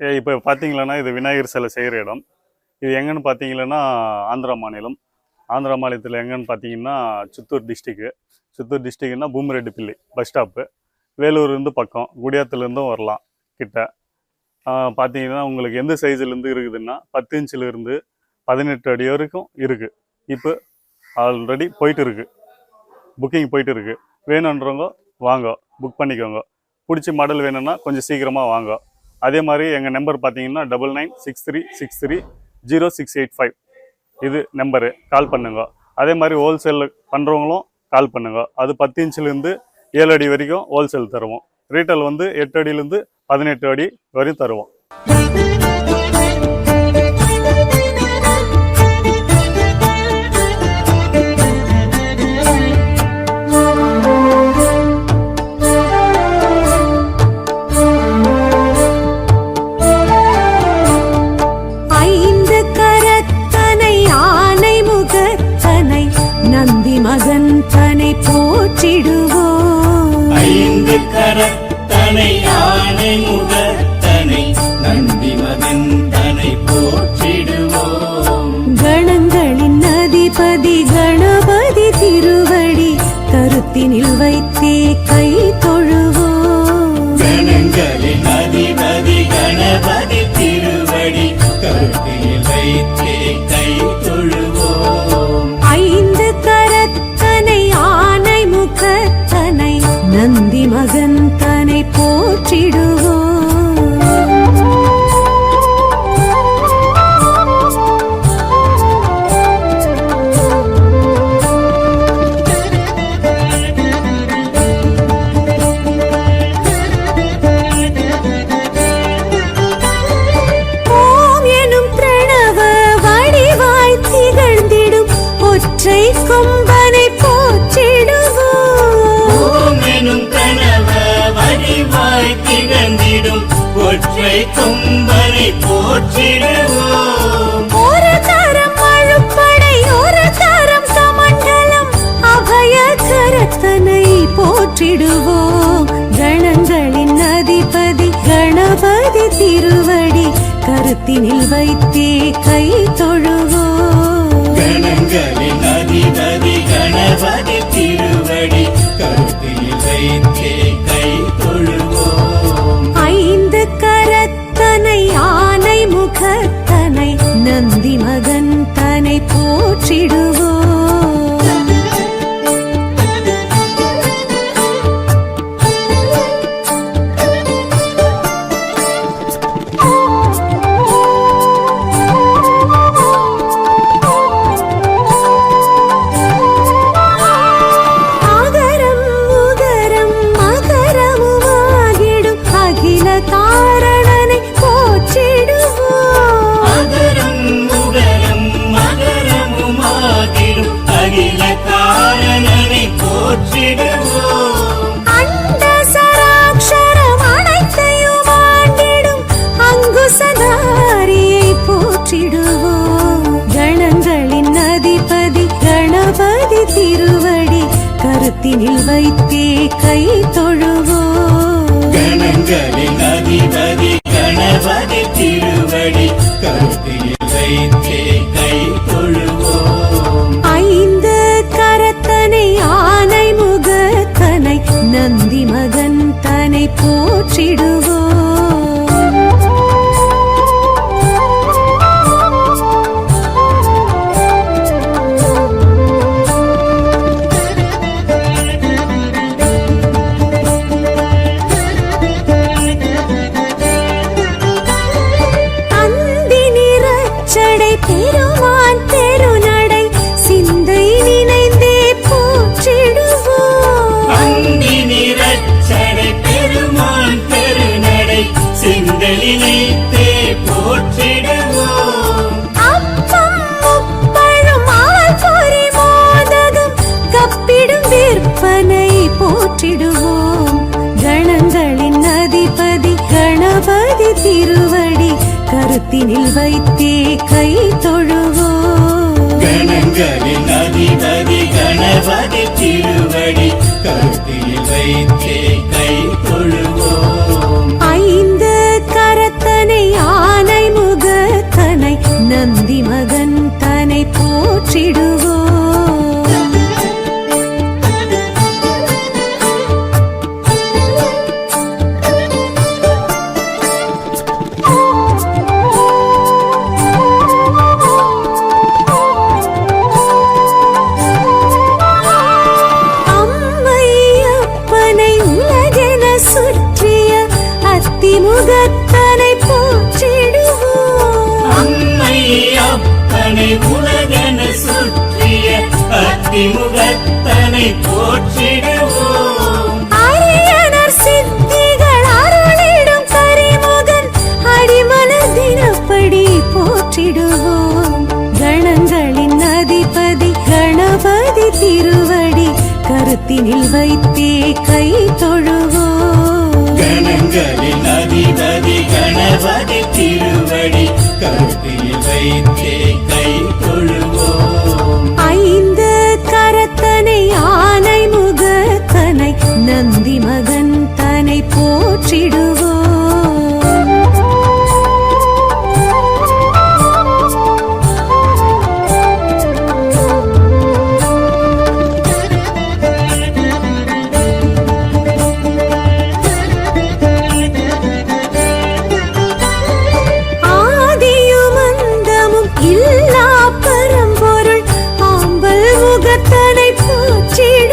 இப்போ பார்த்தீங்களன்னா இது விநாயகர் சிலை செய்கிற இடம். இது எங்கன்னு பார்த்தீங்கன்னா ஆந்திரா மாநிலம். ஆந்திரா மாநிலத்தில் எங்கன்னு பார்த்தீங்கன்னா சித்தூர் டிஸ்ட்ரிக்ட்னா பூமிரெட்டிப்பள்ளி பஸ் ஸ்டாப்பு. வேலூர்லேருந்து பக்கம், குடியாத்துலேருந்தும் வரலாம் கிட்ட. பார்த்தீங்கன்னா உங்களுக்கு எந்த சைஸ்லேருந்து இருக்குதுன்னா 10 இன்ச்சிலேருந்து 18 அடி வரைக்கும் இருக்குது. இப்போ ஆல்ரெடி போயிட்டு இருக்கு, புக்கிங் போயிட்டு இருக்கு. வேணுன்றவங்க வாங்க, புக் பண்ணிக்கோங்க. பிடிச்ச மாடல் வேணும்னா கொஞ்சம் சீக்கிரமாக வாங்க. அதே மாதிரி எங்கள் நம்பர் பார்த்தீங்கன்னா 9963630685 இது நம்பரு. கால் பண்ணுங்க. அதே மாதிரி ஹோல்சேல் பண்ணுறவங்களும் கால் பண்ணுங்க. அது 10 இன்ச்சிலேருந்து 7 அடி வரைக்கும் ஹோல்சேல் தருவோம். ரீட்டைல் 8 அடியிலேருந்து 18 அடி வரையும் தருவோம். மகந்தனை போற்றிடுவோம். 5 கரத்தனை யானை முகத்தனை நந்தி மகந்தனை போற்றிடுவோம். கணங்களின் அதிபதி கணபதி திருவடி கருத்தினில் வைத்தே கை தொழுவோம். கணங்களின் அதிபதி கணபதி திருவடி கருத்தினில் வைத்தே கை தொழுவோம். 5 கரத்தனை ஆனை முகத்தனை நந்தி மகந்தனை போற்றிடுவோம். ஓம் எனும் பிரணவ வடிவாய் திகழ்ந்திடும் ஒற்றை கொம்பனை போற்றிடுவோம். ஓம் எனும் பிரணவ வடிவாய் திகழ்ந்திடும் ஒற்றை கொம்பனை போற்றிடுவோம். ஒரு தரம் அழுப்படை ஒரு தரம் சமண்டலம் அபய கரத்தனை போற்றிடுவோம். கணங்களின் அதிபதி கணபதி திருவடி கருத்தினில் வைத்தே கை தொழுவோம். கணங்களின் அதிபதி கணபதி திருவடி கருத்தினில் வைத்தே கை தொழுவோம். 5 கரத்தனை ஆனை முகத்தனை நந்தி மகந்தனை போற்றிடுவோம். ஆகரம் உகரம் மகரமுமாகிடும் அகில காரணனை போற்றிடுவோம். அகரம் உகரம் மகரமுமாகிடும் அகில காரணனை போற்றிடுவோம். அண்ட சராட்சரம் அனைத்தையும் ஆண்டிடும் அங்குசதாரியை போற்றிடுவோம். கணங்களின் அதிபதி கணபதி திருவடி கருத்தினில் வைத்தே கை தொழுவோம். கணங்களின் அதிபதி கணபதி திருவடி கருத்தினில் வைத்தே கை தொழுவோம். 5 கரத்தனை ஆனை முகத்தனை நந்தி மகந்தனை போற்றிடுவோம். அந்தி நிறச்சடை பெருமான் தெருநடை சிந்தை நினைந்தே போற்றிடுவோம். அந்தி நிறச்சடை பெருமான் பெருநடை சிந்தலினைத்தே போற்றிடுவோம். அப்பம் முப்பழும் ஆல்பொரி மோதகம் கப்பிடும் விற்பனை போற்றிடுவோம். கணங்களின் அதிபதி கணபதி திருவடி கருத்தினில் வைத்தே கை தொழுவோம். கணங்களின் அதிபதி கணபதி திருவடி கருத்தினில் வைத்தே கை தொழுவோம். 5 கரத்தனை ஆதிமுகத்தனை போற்றிடுவோம். அரியனர் சித்திகள் அருளிடும் கரிமுகன் அடிமலர் தினப்படி போற்றிடுவோம். கணங்களின் அதிபதி கணபதி திருவடி கருத்தினில் வைத்தே கை தொழுவோம். கணங்களின் அதிபதி கணபதி திருவடி கருத்தில் வைத்தே கை தொழுவோம். ஐந்து கரத்தனை ஆனை முகத்தனை நந்தி மகன் தனை போற்றிடுவோம். ஆதியும் அந்தமும் இல்லா பரம்பொருள் ஆம்பல் முகத்தனை போற்றிடுவோம்.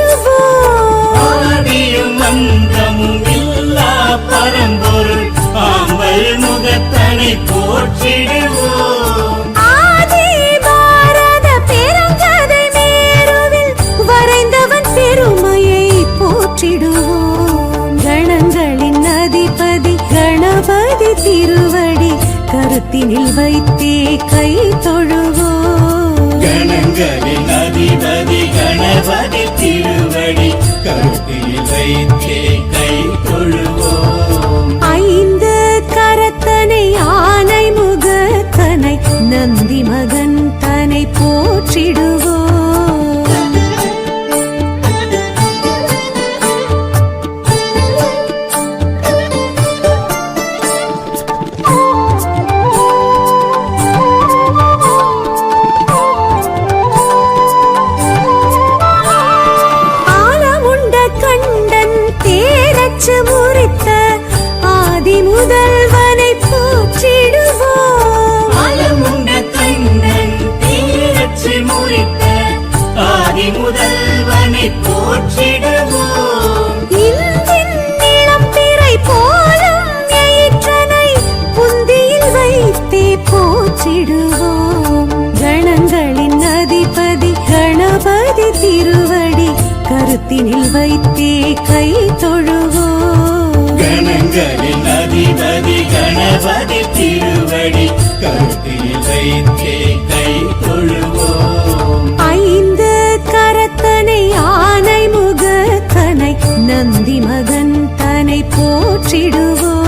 ஆதியும் அந்தமும் இல்லா பரம்பொருள் ஆம்பல் முகத்தனை போற்றிடுவோம். ஆதி பாரத பெருங்கதை மேருவில் வரைந்தவன் பெருமையை போற்றிடுவோம். கணங்களின் அதிபதி கணபதி திருவடி கருத்தினில் வைத்தே கை தொழுவோம். கணங்களின் அதிபதி கணபதி திருவடி கருத்தில் வைத்தே கை தொழுவோம். ஐந்து கரத்தனை ஆனை முகத்தனை நந்தி மகன் தனை போற்றிடுவோம். ஆலமுண்ட கண்டன் தேரச்சு முறித்த ஆதி முதல்வனை போற்றிடுவோம். ஆலமுண்ட கண்ணன் தீரச்சு முறித்த ஆதி முதல்வனை போற்றிடுவோம். இந்தின் இளம்பிறை போலும் எயிற்றனை புந்தியில் வைத்தே போற்றிடுவோம். கணங்களின் அதிபதி கணபதி திருவடி கருத்தினில் வைத்தே கை தொழுவோம். கணங்களின் அதிபதி கணபதி திருவடி கருத்தில் வைத்தே கை தொழுவோம். ஐந்து கரத்தனை ஆனை முகத்தனை நந்தி மகன் தனை போற்றிடுவோம்.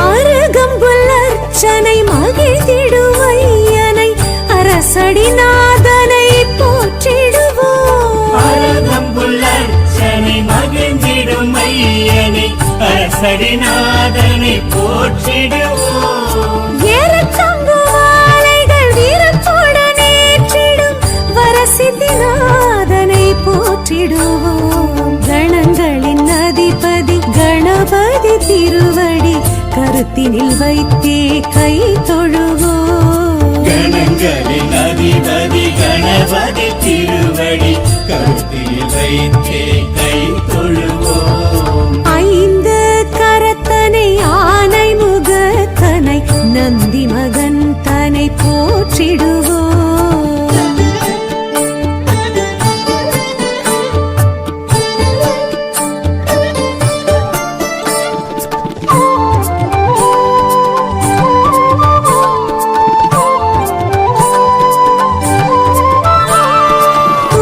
அருகம்புல் அர்ச்சனை மகிழ்ந்திடுவையனை அரசடிநாதனை போற்றிடுவோம். அருகம்புல் அர்ச்சனை மகிழ்ந்திடும் ஐயனை அரசடிநாதனை போற்றிடுவோம். ஏறச்சங்கு மாலைகள் வீரத்துடன் ஏற்றிடும் வரசித்திநாதனை போற்றிடுவோம். கணங்களின் அதிபதி கணபதி திருவடி கருத்தினில் வைத்தே கை தொழுவோம். கணங்களின் அதிபதி கணபதி திருவடி கருத்தில் வைத்தே கை தொழுவோம். ஐந்து கரத்தனை ஆனை முகத்தனை நந்தி மகன் தனை போற்றிடுவோம்.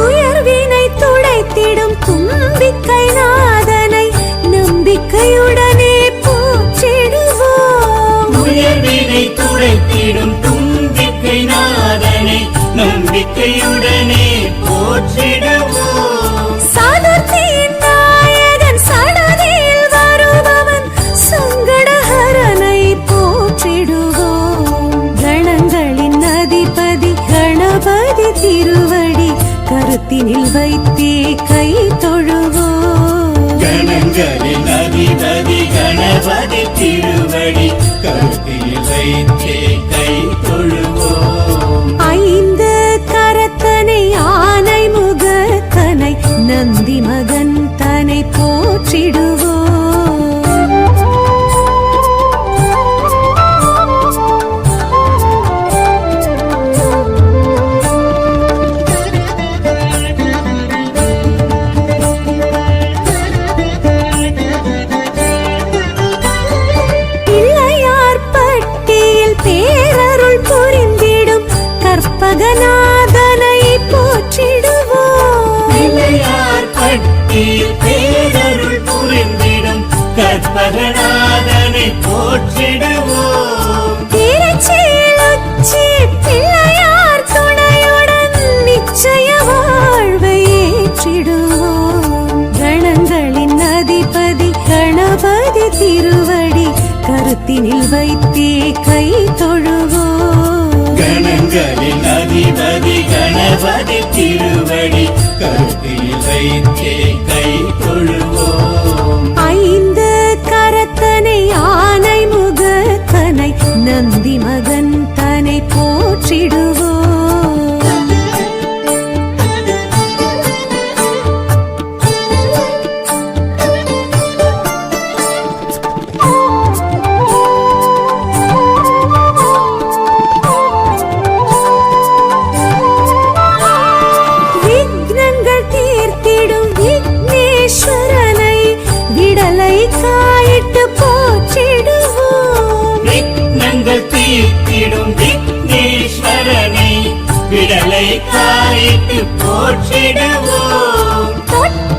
உயர்வினை துடைத்திடும் தும்பிக்கை நாதனை நம்பிக்கையுடனே போற்றிடுவோம். உயர்வினை துடைத்திடும் தும்பிக்கை நாதனை நம்பிக்கையுடனே போற்றிடுவோம். சதுர்த்தியின் நாயகன் சடதியில் வருபவன் சங்கடஹரனை போற்றிடுவோம். கணங்களின் அதிபதி கணபதி திருவடி கருத்தினில் வைத்தே கை தொழுவோம். கணங்களின் அதிபதி கணபதி திருவடி கருத்தில் வைத்தே கை தொழுவோம். ஐந்து கரத்த நாதனை போற்றிடுவோம். திருச்சியில் உச்சி பிள்ளையார் துணையுடன் நிச்சய வாழ்வை ஏற்றிடுவோம். கணங்களின் அதிபதி கணபதி திருவடி கருத்தினில் வைத்தே கை தொழுவோம். கணங்களின் அதிபதி கணபதி திருவடி கருத்தில் வைத்தே கை தொழுவோம். ஐந்து கரத்தனை ஆனை முகத்தனை நந்தி மகன் தனை போற்றிடுவோம். விக்னங்கள் தீர்த்திடும் விக்னேஸ்வரனை விடலை காயிட்டு போற்றிடுவோம். விக்னங்கள் தீர்த்திடும் விக்னேஸ்வரனை விடலை காயிட்டு போற்றிடுவோம். தொட்ட